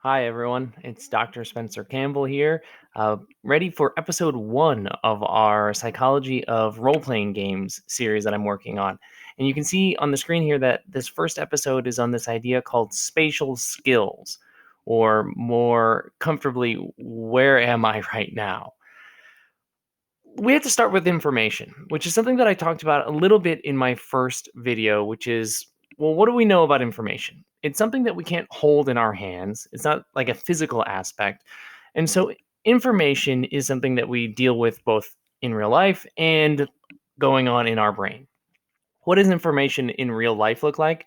Hi, everyone. It's Dr. Spencer Campbell here, ready for episode 1 of our Psychology of Role-Playing Games series that I'm working on. And you can see on the screen here that this first episode is on this idea called Spatial Skills, or more comfortably, where am I right now? We have to start with information, which is something that I talked about a little bit in my first video, which is, well, what do we know about information? It's something that we can't hold in our hands. It's not like a physical aspect. And so information is something that we deal with both in real life and going on in our brain. What does information in real life look like?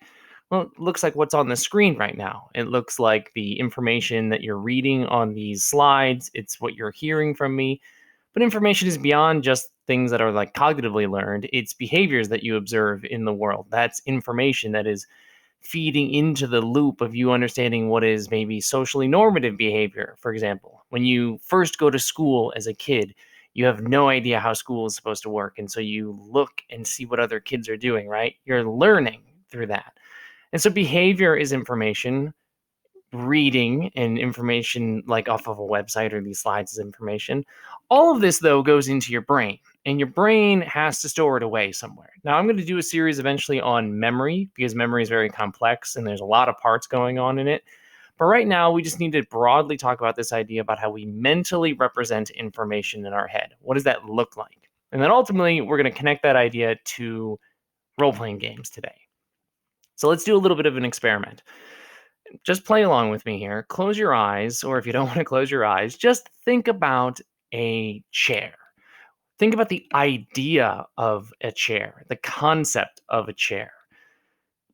Well, it looks like what's on the screen right now. It looks like the information that you're reading on these slides. It's what you're hearing from me. But information is beyond just things that are like cognitively learned. It's behaviors that you observe in the world. That's information that is feeding into the loop of you understanding what is maybe socially normative behavior. For example, when you first go to school as a kid, you have no idea how school is supposed to work. And so you look and see what other kids are doing, right? You're learning through that. And so behavior is information. Reading and information like off of a website or these slides is information. All of this, though, goes into your brain, and your brain has to store it away somewhere. Now, I'm going to do a series eventually on memory because memory is very complex and there's a lot of parts going on in it. But right now, we just need to broadly talk about this idea about how we mentally represent information in our head. What does that look like? And then ultimately, we're going to connect that idea to role playing games today. So let's do a little bit of an experiment. Just play along with me here. Close your eyes, or if you don't want to close your eyes, just think about a chair. Think about the idea of a chair, the concept of a chair.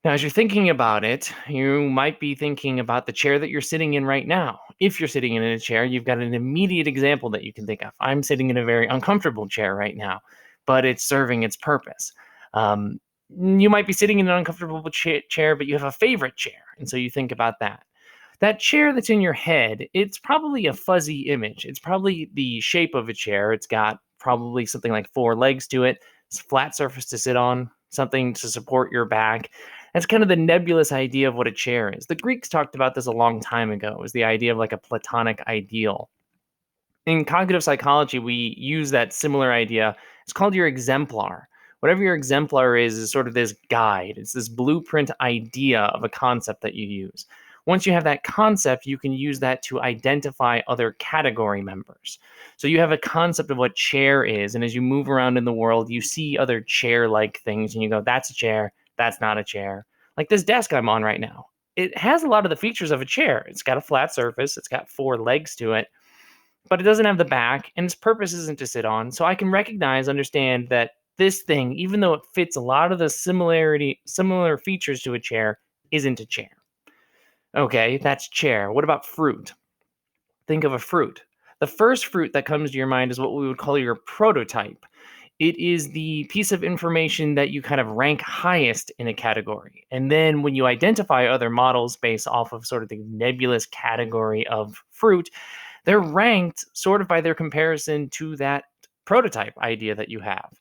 Now, as you're thinking about it, you might be thinking about the chair that you're sitting in right now. If you're sitting in a chair, you've got an immediate example that you can think of. I'm sitting in a very uncomfortable chair right now, but it's serving its purpose. Um, you might be sitting in an uncomfortable chair, but you have a favorite chair. And so you think about that. That chair that's in your head, it's probably a fuzzy image. It's probably the shape of a chair. It's got probably something like 4 legs to it. It's a flat surface to sit on, something to support your back. That's kind of the nebulous idea of what a chair is. The Greeks talked about this a long time ago. It was the idea of like a Platonic ideal. In cognitive psychology, we use that similar idea. It's called your exemplar. Whatever your exemplar is sort of this guide. It's this blueprint idea of a concept that you use. Once you have that concept, you can use that to identify other category members. So you have a concept of what chair is, and as you move around in the world, you see other chair-like things, and you go, that's a chair, that's not a chair. Like this desk I'm on right now. It has a lot of the features of a chair. It's got a flat surface, it's got 4 legs to it, but it doesn't have the back, and its purpose isn't to sit on. So I can understand that this thing, even though it fits a lot of the similar features to a chair, isn't a chair. Okay, that's chair. What about fruit? Think of a fruit. The first fruit that comes to your mind is what we would call your prototype. It is the piece of information that you kind of rank highest in a category. And then when you identify other models based off of sort of the nebulous category of fruit, they're ranked sort of by their comparison to that prototype idea that you have.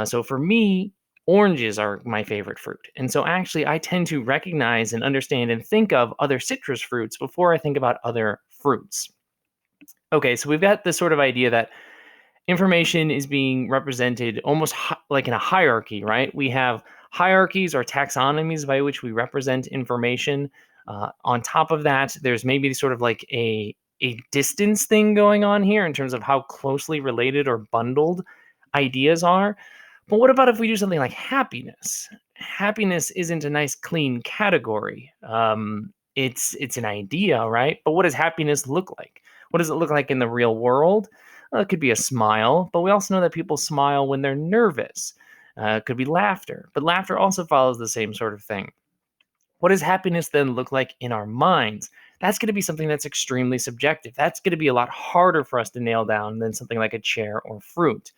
So for me, oranges are my favorite fruit. And so actually, I tend to recognize and understand and think of other citrus fruits before I think about other fruits. Okay, so we've got this sort of idea that information is being represented almost like in a hierarchy, right? We have hierarchies or taxonomies by which we represent information. On top of that, there's maybe sort of like a distance thing going on here in terms of how closely related or bundled ideas are. But what about if we do something like happiness? Happiness isn't a nice, clean category. It's an idea, right? But what does happiness look like? What does it look like in the real world? It could be a smile, but we also know that people smile when they're nervous. It could be laughter, but laughter also follows the same sort of thing. What does happiness then look like in our minds? That's going to be something that's extremely subjective. That's going to be a lot harder for us to nail down than something like a chair or fruit.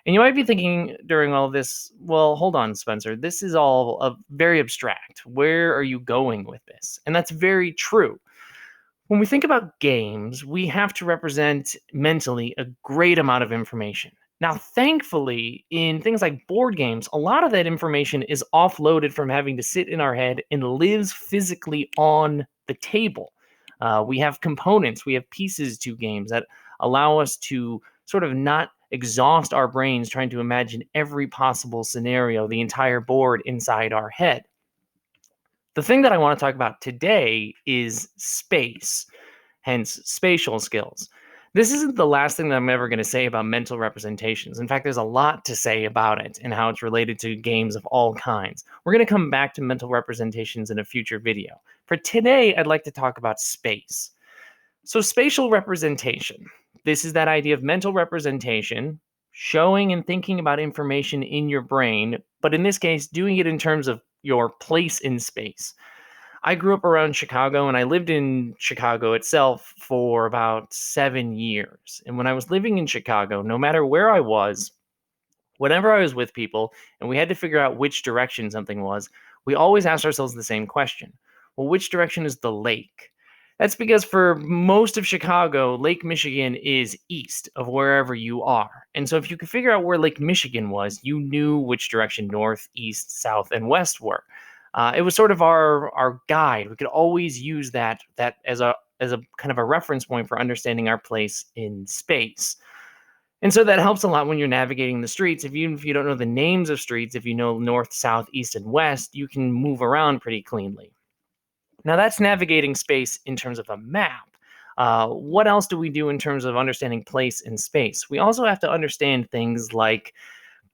And you might be thinking during all of this, well, hold on, Spencer, this is all very abstract. Where are you going with this? And that's very true. When we think about games, we have to represent mentally a great amount of information. Now, thankfully, in things like board games, a lot of that information is offloaded from having to sit in our head and lives physically on the table. We have components, we have pieces to games that allow us to sort of not exhaust our brains trying to imagine every possible scenario, the entire board inside our head. The thing that I want to talk about today is space, hence spatial skills. This isn't the last thing that I'm ever going to say about mental representations. In fact, there's a lot to say about it and how it's related to games of all kinds. We're going to come back to mental representations in a future video. For today, I'd like to talk about space. So, spatial representation. This is that idea of mental representation, showing and thinking about information in your brain, but in this case, doing it in terms of your place in space. I grew up around Chicago and I lived in Chicago itself for about 7 years. And when I was living in Chicago, no matter where I was, whenever I was with people and we had to figure out which direction something was, we always asked ourselves the same question. Well, which direction is the lake? That's because for most of Chicago, Lake Michigan is east of wherever you are. And so if you could figure out where Lake Michigan was, you knew which direction north, east, south, and west were. It was sort of our guide. We could always use that as a kind of a reference point for understanding our place in space. And so that helps a lot when you're navigating the streets. Even if you don't know the names of streets, if you know north, south, east, and west, you can move around pretty cleanly. Now that's navigating space in terms of a map. What else do we do in terms of understanding place in space? We also have to understand things like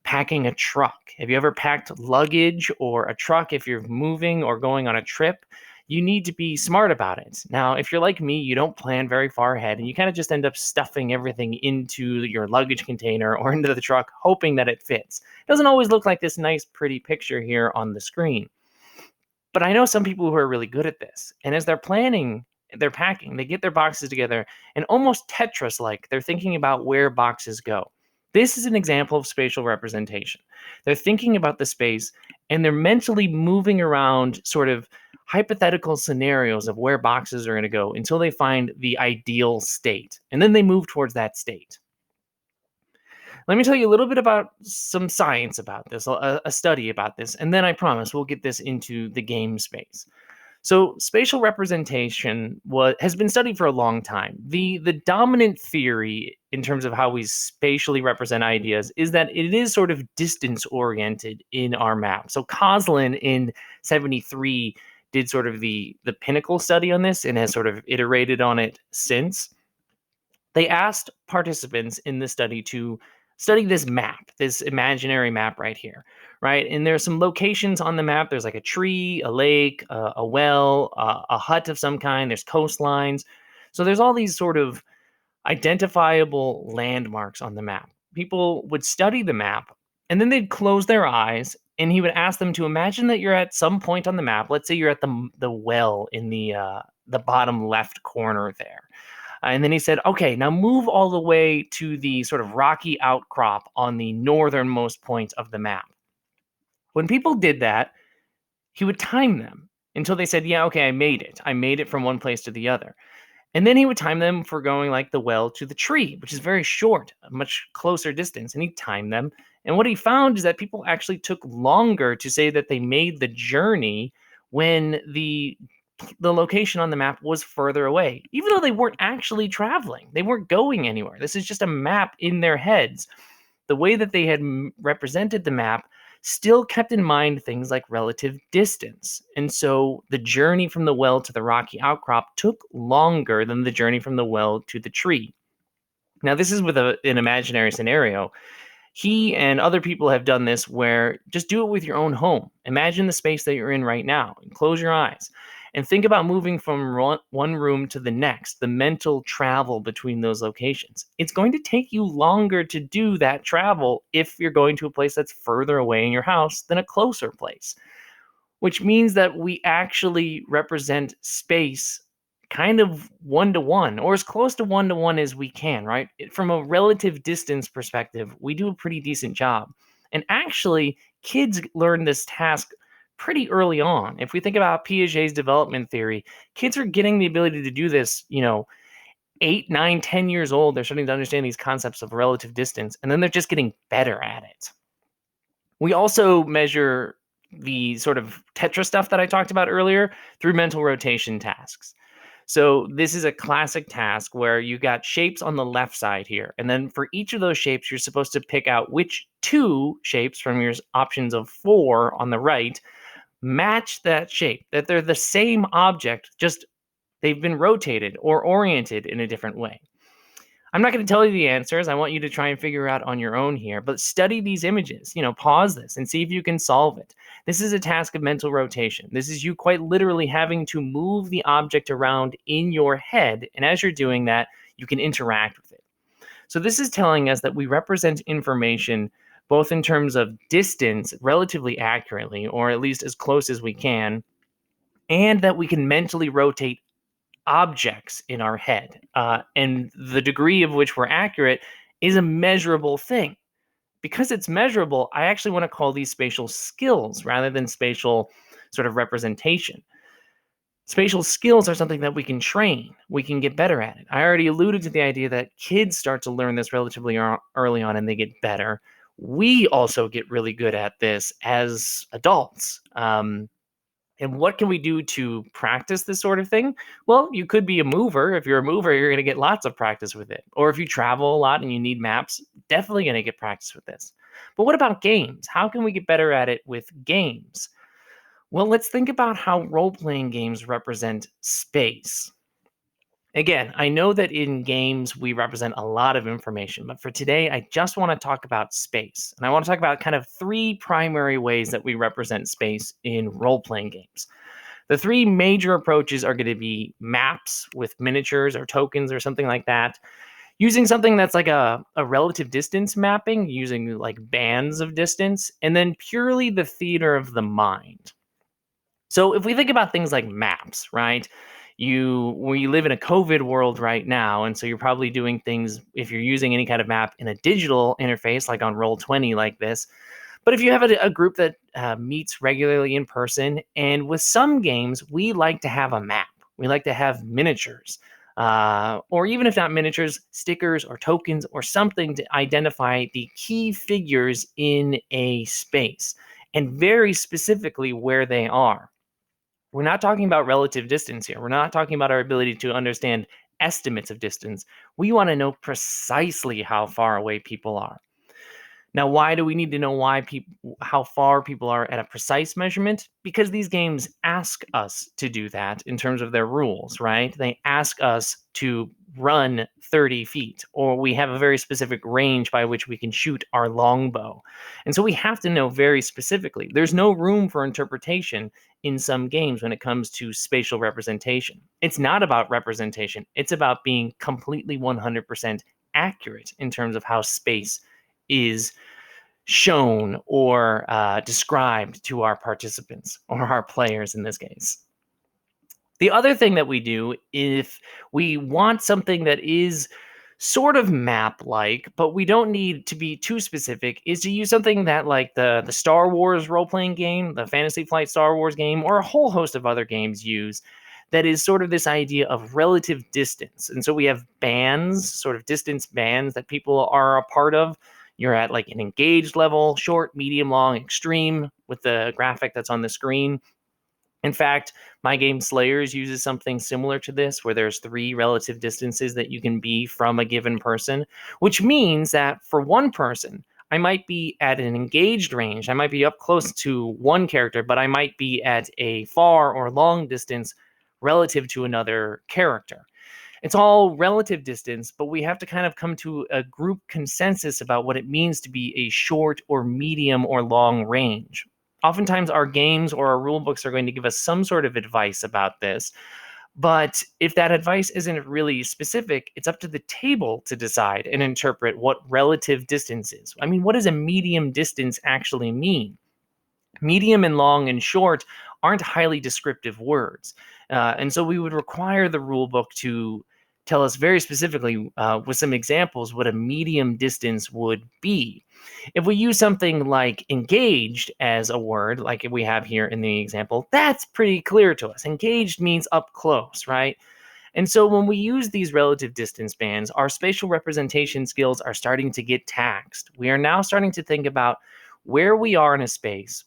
packing a truck. Have you ever packed luggage or a truck if you're moving or going on a trip? You need to be smart about it. Now, if you're like me, you don't plan very far ahead and you kind of just end up stuffing everything into your luggage container or into the truck, hoping that it fits. It doesn't always look like this nice, pretty picture here on the screen. But I know some people who are really good at this. And as they're planning, they're packing, they get their boxes together and almost Tetris like, they're thinking about where boxes go. This is an example of spatial representation. They're thinking about the space and they're mentally moving around sort of hypothetical scenarios of where boxes are going to go until they find the ideal state. And then they move towards that state. Let me tell you a little bit about some science about this, a study about this, and then I promise we'll get this into the game space. So spatial representation has been studied for a long time. The dominant theory in terms of how we spatially represent ideas is that it is sort of distance oriented in our map. So Kosslyn in 73 did sort of the pinnacle study on this and has sort of iterated on it since. They asked participants in the study to study this map, this imaginary map right here, right? And there's some locations on the map. There's like a tree, a lake, a well, a hut of some kind. There's coastlines. So there's all these sort of identifiable landmarks on the map. People would study the map and then they'd close their eyes and he would ask them to imagine that you're at some point on the map. Let's say you're at the well in the bottom left corner there. And then he said, okay, now move all the way to the sort of rocky outcrop on the northernmost point of the map. When people did that, he would time them until they said, yeah, okay, I made it. I made it from one place to the other. And then he would time them for going like the well to the tree, which is very short, a much closer distance. And he'd time them. And what he found is that people actually took longer to say that they made the journey when the location on the map was further away, even though they weren't actually traveling. They weren't going anywhere. This is just a map in their heads. The way that they had represented the map still kept in mind things like relative distance. And so the journey from the well to the rocky outcrop took longer than the journey from the well to the tree. Now, this is with an imaginary scenario. He and other people have done this where just do it with your own home. Imagine the space that you're in right now and close your eyes and think about moving from one room to the next, the mental travel between those locations. It's going to take you longer to do that travel if you're going to a place that's further away in your house than a closer place, which means that we actually represent space kind of one-to-one or as close to one-to-one as we can, right? From a relative distance perspective, we do a pretty decent job. And actually, kids learn this task pretty early on. If we think about Piaget's development theory, kids are getting the ability to do this, 8, 9, 10 years old. They're starting to understand these concepts of relative distance, and then they're just getting better at it. We also measure the sort of Tetra stuff that I talked about earlier through mental rotation tasks. So this is a classic task where you got shapes on the left side here. And then for each of those shapes, you're supposed to pick out which two shapes from your options of 4 on the right match that shape, that they're the same object, just they've been rotated or oriented in a different way. I'm not going to tell you the answers. I want you to try and figure out on your own here, but study these images, pause this and see if you can solve it. This is a task of mental rotation. This is you quite literally having to move the object around in your head. And as you're doing that, you can interact with it. So this is telling us that we represent information both in terms of distance relatively accurately, or at least as close as we can, and that we can mentally rotate objects in our head. And the degree of which we're accurate is a measurable thing. Because it's measurable, I actually want to call these spatial skills rather than spatial sort of representation. Spatial skills are something that we can train. We can get better at it. I already alluded to the idea that kids start to learn this relatively early on and they get better. We also get really good at this as adults. And what can we do to practice this sort of thing? Well, you could be a mover. If you're a mover, you're going to get lots of practice with it. Or if you travel a lot and you need maps, definitely going to get practice with this. But what about games? How can we get better at it with games? Well, let's think about how role-playing games represent space. Again, I know that in games we represent a lot of information, but for today, I just want to talk about space. And I want to talk about kind of 3 primary ways that we represent space in role-playing games. The 3 major approaches are going to be maps with miniatures or tokens or something like that, using something that's like a relative distance mapping, using like bands of distance, and then purely the theater of the mind. So if we think about things like maps, right? We live in a COVID world right now, and so you're probably doing things if you're using any kind of map in a digital interface, like on Roll20, like this. But if you have a group that meets regularly in person, and with some games, we like to have a map. We like to have miniatures, or even if not miniatures, stickers or tokens or something to identify the key figures in a space, and very specifically where they are. We're not talking about relative distance here. We're not talking about our ability to understand estimates of distance. We want to know precisely how far away people are. Now, why do we need to know how far people are at a precise measurement? Because these games ask us to do that in terms of their rules, right? They ask us to run 30 feet, or we have a very specific range by which we can shoot our longbow. And so we have to know very specifically. There's no room for interpretation in some games when it comes to spatial representation. It's not about representation. It's about being completely 100% accurate in terms of how space is shown or described to our participants or our players in this case. The other thing that we do, if we want something that is sort of map-like, but we don't need to be too specific, is to use something that like the Star Wars role-playing game, the Fantasy Flight Star Wars game, or a whole host of other games use, that is sort of this idea of relative distance. And so we have bands, sort of distance bands that people are a part of. You're at like an engaged level, short, medium, long, extreme, with the graphic that's on the screen. In fact, my game Slayers uses something similar to this, where there's 3 relative distances that you can be from a given person, which means that for one person, I might be at an engaged range. I might be up close to one character, but I might be at a far or long distance relative to another character. It's all relative distance, but we have to kind of come to a group consensus about what it means to be a short or medium or long range. Oftentimes our games or our rule books are going to give us some sort of advice about this, but if that advice isn't really specific, it's up to the table to decide and interpret what relative distance is. I mean, what does a medium distance actually mean? Medium and long and short aren't highly descriptive words. And so we would require the rule book to tell us very specifically with some examples what a medium distance would be. If we use something like engaged as a word, like we have here in the example, that's pretty clear to us. Engaged means up close, right? And so when we use these relative distance bands, our spatial representation skills are starting to get taxed. We are now starting to think about where we are in a space,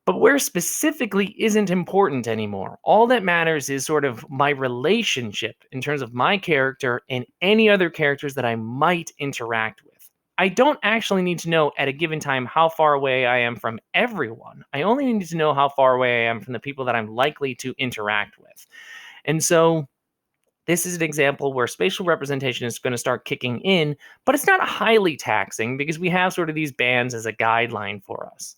But where specifically isn't important anymore. All that matters is sort of my relationship in terms of my character and any other characters that I might interact with. I don't actually need to know at a given time how far away I am from everyone. I only need to know how far away I am from the people that I'm likely to interact with. And so this is an example where spatial representation is going to start kicking in, but it's not highly taxing because we have sort of these bands as a guideline for us.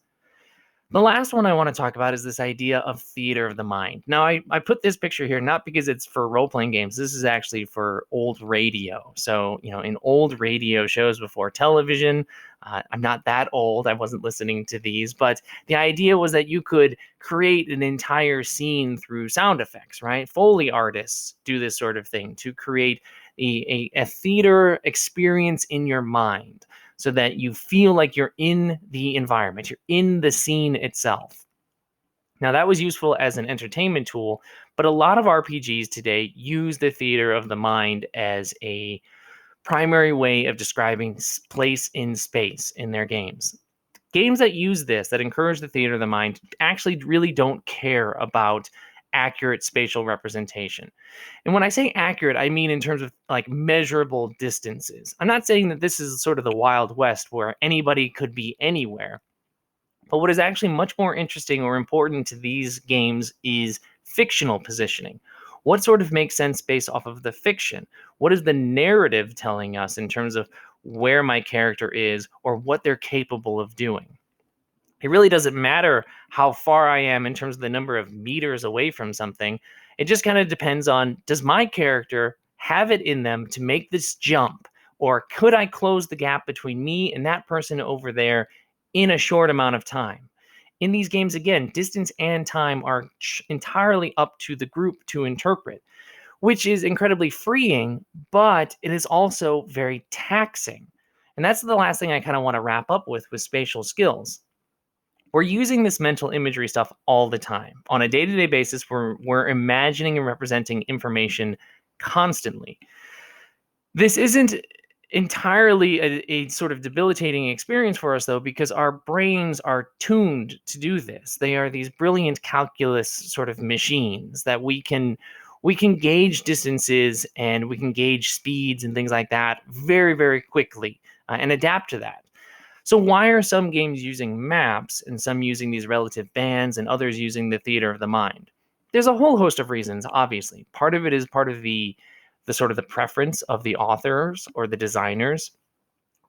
The last one I want to talk about is this idea of theater of the mind. Now, I put this picture here not because it's for role-playing games. This is actually for old radio. So, in old radio shows before television, I'm not that old. I wasn't listening to these. But the idea was that you could create an entire scene through sound effects, right? Foley artists do this sort of thing to create a theater experience in your mind, so that you feel like you're in the environment, you're in the scene itself. Now, that was useful as an entertainment tool, but a lot of RPGs today use the theater of the mind as a primary way of describing place in space in their games. Games that use this, that encourage the theater of the mind, actually really don't care about accurate spatial representation. And when I say accurate, I mean in terms of like measurable distances. I'm not saying that this is sort of the Wild West where anybody could be anywhere. But what is actually much more interesting or important to these games is fictional positioning. What sort of makes sense based off of the fiction? What is the narrative telling us in terms of where my character is or what they're capable of doing? It really doesn't matter how far I am in terms of the number of meters away from something. It just kind of depends on, does my character have it in them to make this jump? Or could I close the gap between me and that person over there in a short amount of time? In these games, again, distance and time are entirely up to the group to interpret, which is incredibly freeing, but it is also very taxing. And that's the last thing I kind of want to wrap up with spatial skills. We're using this mental imagery stuff all the time. On a day-to-day basis, we're imagining and representing information constantly. This isn't entirely a sort of debilitating experience for us, though, because our brains are tuned to do this. They are these brilliant calculus sort of machines that we can gauge distances and we can gauge speeds and things like that very, very quickly and adapt to that. So why are some games using maps and some using these relative bands and others using the theater of the mind? There's a whole host of reasons, obviously. Part of it is part of the sort of the preference of the authors or the designers.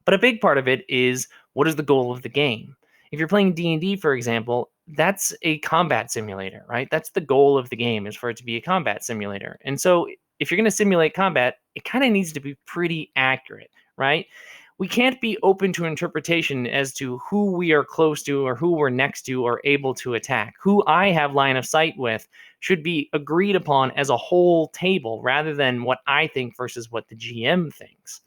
But a big part of it is, what is the goal of the game? If you're playing D&D, for example, that's a combat simulator, right? That's the goal of the game, is for it to be a combat simulator. And so if you're going to simulate combat, it kind of needs to be pretty accurate, right? We can't be open to interpretation as to who we are close to or who we're next to or able to attack. Who I have line of sight with should be agreed upon as a whole table rather than what I think versus what the GM thinks.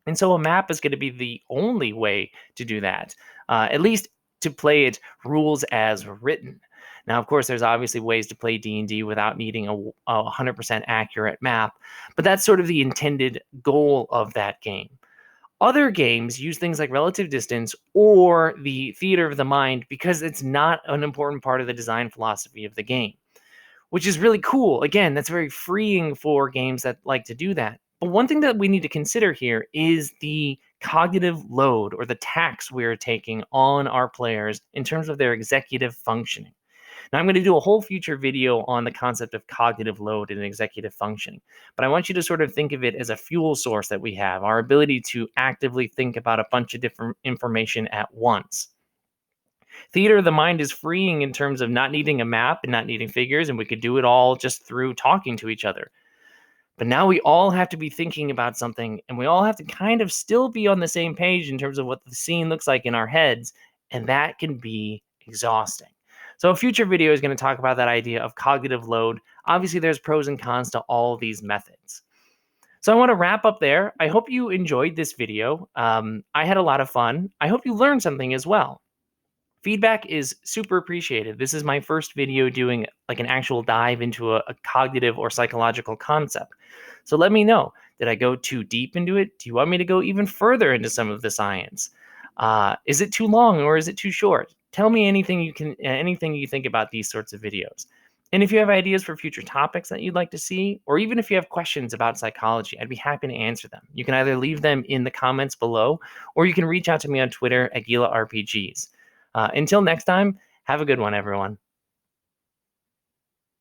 And so a map is going to be the only way to do that, at least to play it rules as written. Now, of course, there's obviously ways to play D&D without needing a 100% accurate map, but that's sort of the intended goal of that game. Other games use things like relative distance or the theater of the mind because it's not an important part of the design philosophy of the game, which is really cool. Again, that's very freeing for games that like to do that. But one thing that we need to consider here is the cognitive load or the tax we're taking on our players in terms of their executive functioning. Now, I'm going to do a whole future video on the concept of cognitive load and executive functioning, but I want you to sort of think of it as a fuel source that we have, our ability to actively think about a bunch of different information at once. Theater of the mind is freeing in terms of not needing a map and not needing figures, and we could do it all just through talking to each other. But now we all have to be thinking about something, and we all have to kind of still be on the same page in terms of what the scene looks like in our heads, and that can be exhausting. So a future video is going to talk about that idea of cognitive load. Obviously, there's pros and cons to all these methods. So I want to wrap up there. I hope you enjoyed this video. I had a lot of fun. I hope you learned something as well. Feedback is super appreciated. This is my first video doing like an actual dive into a cognitive or psychological concept. So let me know. Did I go too deep into it? Do you want me to go even further into some of the science? Is it too long or is it too short? Tell me anything you think about these sorts of videos. And if you have ideas for future topics that you'd like to see, or even if you have questions about psychology, I'd be happy to answer them. You can either leave them in the comments below, or you can reach out to me on Twitter at Gila RPGs. Until next time, have a good one, everyone.